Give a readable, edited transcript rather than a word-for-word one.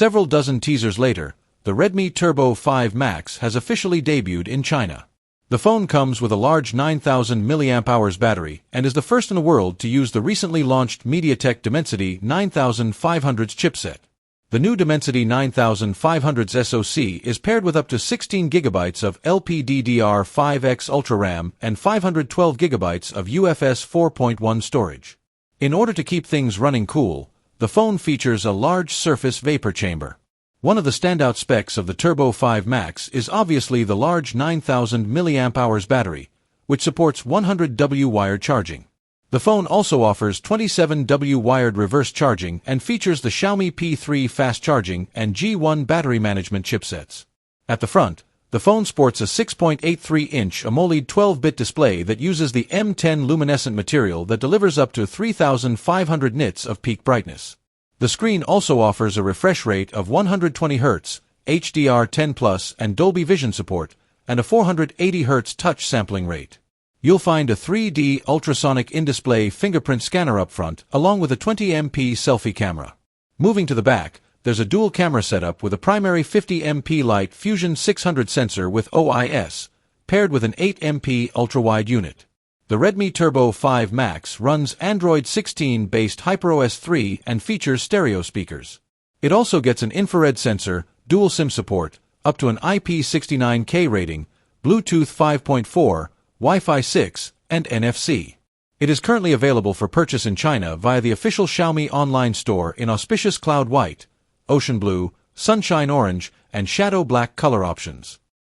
Several dozen teasers later, the Redmi Turbo 5 Max has officially debuted in China. The phone comes with a large 9000 mAh battery and is the first in the world to use the recently launched MediaTek Dimensity 9500's chipset. The new Dimensity 9500's SoC is paired with up to 16 GB of LPDDR5X Ultra RAM and 512 GB of UFS 4.1 storage. In order to keep things running cool, the phone features a large surface vapor chamber. One of the standout specs of the Turbo 5 Max is obviously the large 9000 mAh battery, which supports 100W wired charging. The phone also offers 27W wired reverse charging and features the Xiaomi P3 fast charging and G1 battery management chipsets. At the front, the phone sports a 6.83-inch AMOLED 12-bit display that uses the M10 luminescent material that delivers up to 3500 nits of peak brightness. The screen also offers a refresh rate of 120Hz, HDR10+, and Dolby Vision support, and a 480Hz touch sampling rate. You'll find a 3D ultrasonic in-display fingerprint scanner up front, along with a 20MP selfie camera. Moving to the back, there's a dual camera setup with a primary 50MP Light Fusion 600 sensor with OIS, paired with an 8MP ultra-wide unit. The Redmi Turbo 5 Max runs Android 16-based HyperOS 3 and features stereo speakers. It also gets an infrared sensor, dual SIM support, up to an IP69K rating, Bluetooth 5.4, Wi-Fi 6, and NFC. It is currently available for purchase in China via the official Xiaomi online store in auspicious cloud white, ocean blue, sunshine orange, and shadow black color options.